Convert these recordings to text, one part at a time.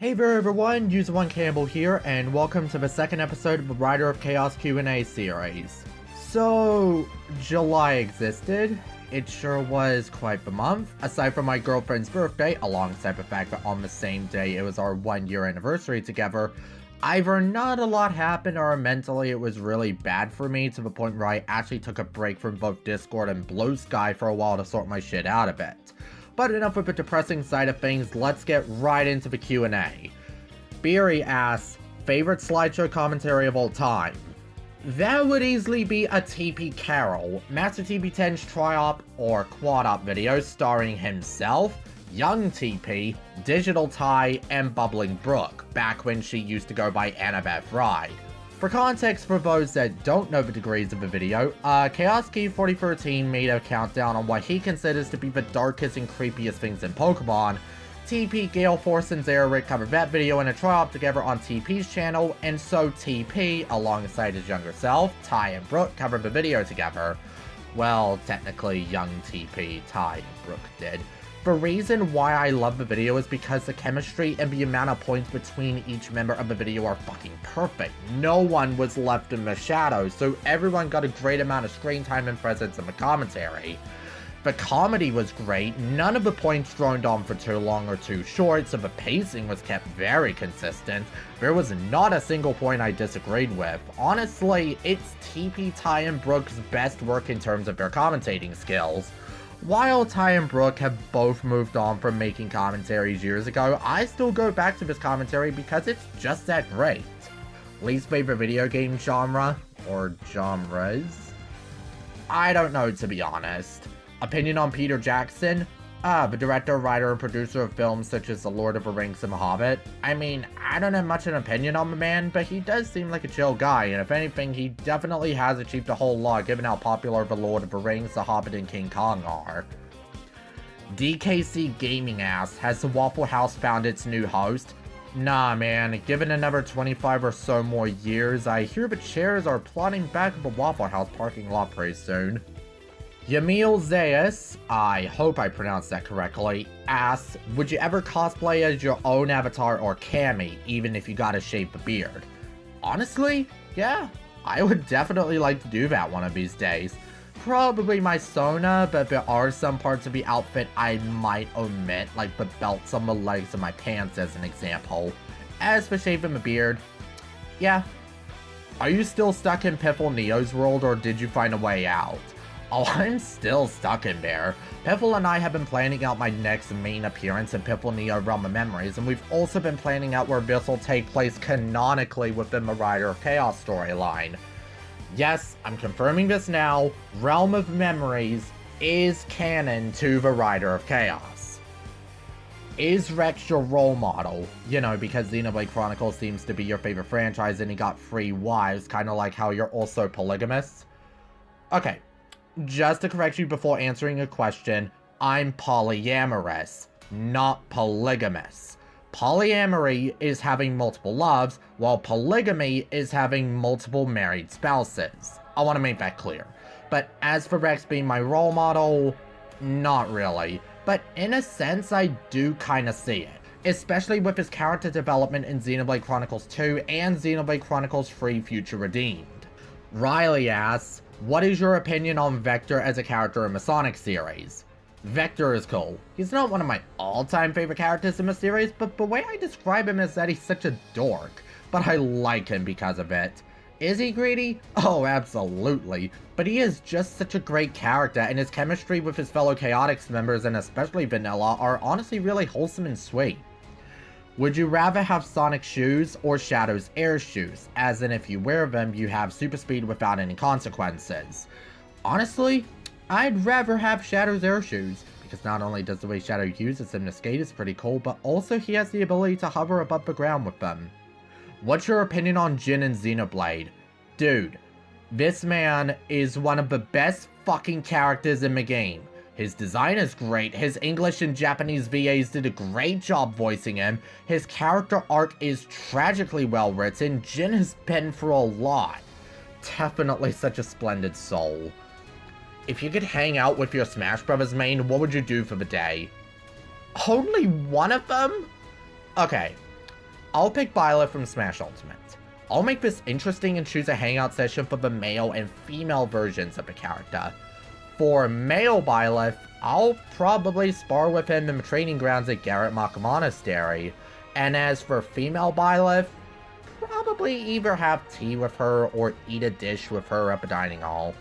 Hey there everyone, User1Campbell here, and welcome to the second episode of the Rider of Chaos Q&A series. So, July existed. It sure was quite the month, aside from my girlfriend's birthday, alongside the fact that on the same day it was our 1-year anniversary together. Either not a lot happened or mentally it was really bad for me to the point where I actually took a break from both Discord and Bluesky for a while to sort my shit out a bit. But enough with the depressing side of things, let's get right into the Q&A. Biri asks, favorite slideshow commentary of all time? That would easily be a TP Carol, Master TP10's Tri-Op or Quad-Op video starring himself, Young TP, Digital Ty, and Bubbling Brook, back when she used to go by Annabeth Ride. For context for those that don't know the degrees of the video, Chaos Key 4013 made a countdown on what he considers to be the darkest and creepiest things in Pokemon. TP, Gale Force, and Xeric covered that video in a Tri-Op together on TP's channel, and so TP, alongside his younger self, Ty and Brook, covered the video together. Well, technically Young TP, Ty, and Brook did. The reason why I love the video is because the chemistry and the amount of points between each member of the video are fucking perfect. No one was left in the shadows, so everyone got a great amount of screen time and presence in the commentary. The comedy was great, none of the points droned on for too long or too short, so the pacing was kept very consistent. There was not a single point I disagreed with. Honestly, it's TP, Ty, and Brook's best work in terms of their commentating skills. While Ty and Brook have both moved on from making commentaries years ago, I still go back to this commentary because it's just that great. Least favorite video game genre? Or genres? I don't know, to be honest. Opinion on Peter Jackson? The director, writer, and producer of films such as The Lord of the Rings and The Hobbit. I mean, I don't have much of an opinion on the man, but he does seem like a chill guy, and if anything, he definitely has achieved a whole lot given how popular The Lord of the Rings, The Hobbit, and King Kong are. DKC Gaming asks, has the Waffle House found its new host? Nah man, given another 25 or so more years, I hear the chairs are plotting back at the Waffle House parking lot pretty soon. Jamil Zayas, I hope I pronounced that correctly, asks, would you ever cosplay as your own avatar or Cammy, even if you gotta shave the beard? Honestly, yeah, I would definitely like to do that one of these days. Probably my Sona, but there are some parts of the outfit I might omit, like the belts on the legs of my pants as an example. As for shaving the beard, yeah. Are you still stuck in Piffle Neo's world, or did you find a way out? Oh, I'm still stuck in there. Piffle and I have been planning out my next main appearance in Piffle Neo Realm of Memories, and we've also been planning out where this will take place canonically within the Rider of Chaos storyline. Yes, I'm confirming this now, Realm of Memories is canon to the Rider of Chaos. Is Rex your role model? You know, because Xenoblade Chronicles seems to be your favorite franchise and he got 3 wives, kinda like how you're also polygamous. Okay. Just to correct you before answering a question, I'm polyamorous, not polygamous. Polyamory is having multiple loves, while polygamy is having multiple married spouses. I want to make that clear. But as for Rex being my role model, not really. But in a sense, I do kinda see it. Especially with his character development in Xenoblade Chronicles 2 and Xenoblade Chronicles 3 Future Redeemed. Riley asks, what is your opinion on Vector as a character in the Sonic series? Vector is cool. He's not one of my all-time favorite characters in the series, but the way I describe him is that he's such a dork. But I like him because of it. Is he greedy? Oh, absolutely. But he is just such a great character, and his chemistry with his fellow Chaotix members, and especially Vanilla, are honestly really wholesome and sweet. Would you rather have Sonic shoes or Shadow's air shoes? As in, if you wear them, you have super speed without any consequences. Honestly, I'd rather have Shadow's air shoes, because not only does the way Shadow uses them to skate is pretty cool, but also he has the ability to hover above the ground with them. What's your opinion on Jin and Xenoblade? Dude, this man is one of the best fucking characters in the game. His design is great, his English and Japanese VAs did a great job voicing him, his character arc is tragically well written, Jin has been through a lot. Definitely such a splendid soul. If you could hang out with your Smash Brothers main, what would you do for the day? Only one of them? Okay, I'll pick Byleth from Smash Ultimate. I'll make this interesting and choose a hangout session for the male and female versions of the character. For male Byleth, I'll probably spar with him in the training grounds at Garrett Mach Monastery. And as for female Byleth, probably either have tea with her or eat a dish with her at the dining hall.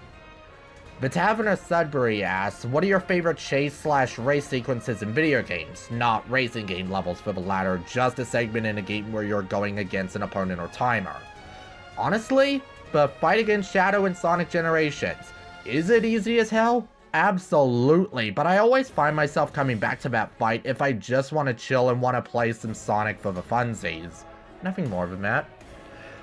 The Tavern of Sudbury asks, what are your favorite chase/race sequences in video games? Not racing game levels for the latter, just a segment in a game where you're going against an opponent or timer. Honestly, the fight against Shadow in Sonic Generations. Is it easy as hell? Absolutely, but I always find myself coming back to that fight if I just want to chill and want to play some Sonic for the funsies. Nothing more than that.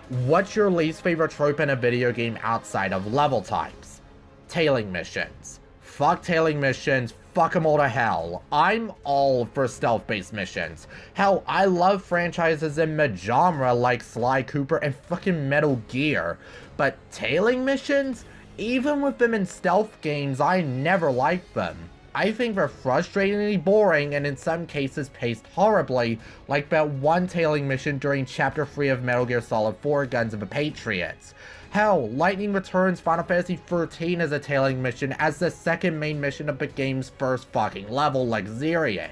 What's your least favorite trope in a video game outside of level types? Tailing missions. Fuck tailing missions, fuck them all to hell. I'm all for stealth-based missions. Hell, I love franchises in the genre like Sly Cooper and fucking Metal Gear. But tailing missions? Even with them in stealth games, I never liked them. I think they're frustratingly boring and in some cases paced horribly, like that one tailing mission during Chapter 3 of Metal Gear Solid 4 Guns of the Patriots. Hell, Lightning Returns Final Fantasy XIII as a tailing mission as the second main mission of the game's first fucking level, like Xerion.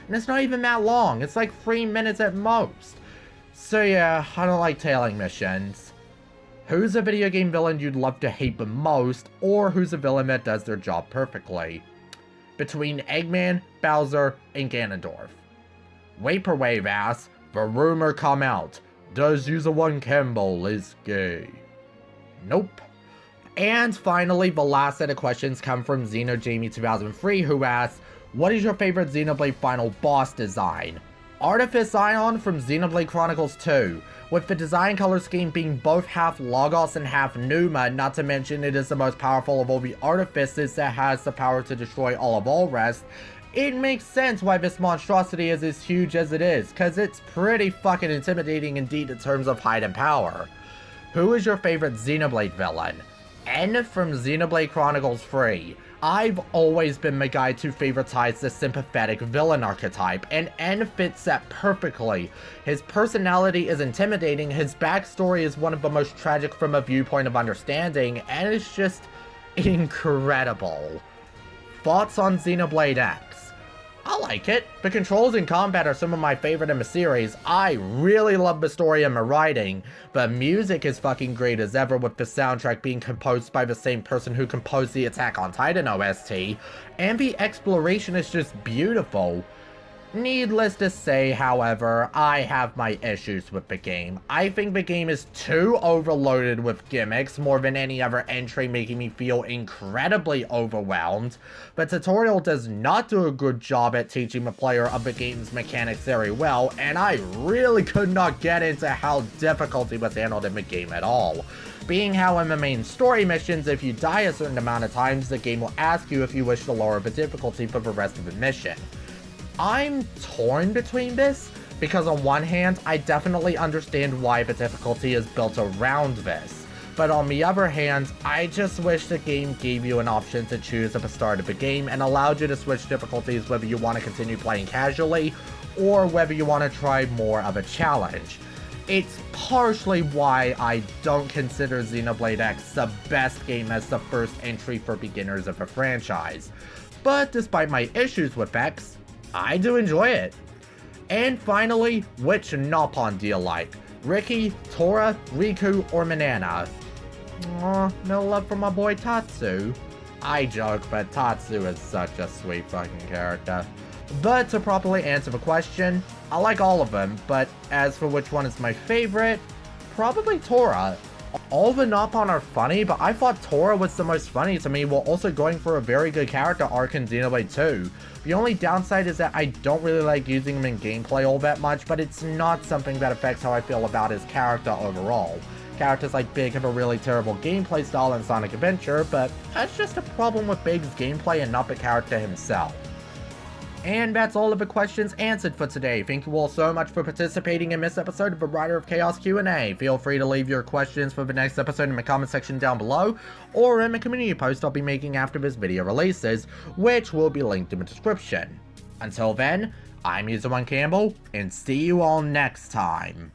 And it's not even that long, it's like 3 minutes at most. So yeah, I don't like tailing missions. Who's a video game villain you'd love to hate the most, or who's a villain that does their job perfectly? Between Eggman, Bowser, and Ganondorf. Waporwave asks, the rumor come out, does User1Campbell is gay? Nope. And finally, the last set of questions come from XenoJamie 2003, who asks, what is your favorite Xenoblade final boss design? Artifice Ion from Xenoblade Chronicles 2, with the design color scheme being both half Logos and half Numa, not to mention it is the most powerful of all the artifices that has the power to destroy all of all rest. It makes sense why this monstrosity is as huge as it is, cause it's pretty fucking intimidating indeed in terms of height and power. Who is your favorite Xenoblade villain? N from Xenoblade Chronicles 3. I've always been the guy to favoritize the sympathetic villain archetype, and N fits that perfectly. His personality is intimidating, his backstory is one of the most tragic from a viewpoint of understanding, and it's just incredible. Thoughts on Xenoblade X? I like it. The controls and combat are some of my favorite in the series. I really love the story and the writing. The music is fucking great as ever, with the soundtrack being composed by the same person who composed the Attack on Titan OST. And the exploration is just beautiful. Needless to say, however, I have my issues with the game. I think the game is too overloaded with gimmicks, more than any other entry, making me feel incredibly overwhelmed. The tutorial does not do a good job at teaching the player of the game's mechanics very well, and I really could not get into how difficulty was handled in the game at all. Being how in the main story missions, if you die a certain amount of times, the game will ask you if you wish to lower the difficulty for the rest of the mission. I'm torn between this, because on one hand, I definitely understand why the difficulty is built around this, but on the other hand, I just wish the game gave you an option to choose at the start of the game and allowed you to switch difficulties whether you want to continue playing casually, or whether you want to try more of a challenge. It's partially why I don't consider Xenoblade X the best game as the first entry for beginners of a franchise, but despite my issues with X, I do enjoy it. And finally, which Nopon do you like? Ricky, Tora, Riku, or Manana? Aw, no love for my boy Tatsu. I joke, but Tatsu is such a sweet fucking character. But to properly answer the question, I like all of them, but as for which one is my favorite, probably Tora. All the Nopon are funny, but I thought Tora was the most funny to me while also going for a very good character arc in Xenoblade 2. The only downside is that I don't really like using him in gameplay all that much, but it's not something that affects how I feel about his character overall. Characters like Big have a really terrible gameplay style in Sonic Adventure, but that's just a problem with Big's gameplay and not the character himself. And that's all of the questions answered for today. Thank you all so much for participating in this episode of the Rider of Chaos Q&A. Feel free to leave your questions for the next episode in the comment section down below, or in the community post I'll be making after this video releases, which will be linked in the description. Until then, I'm User1Campbell, and see you all next time.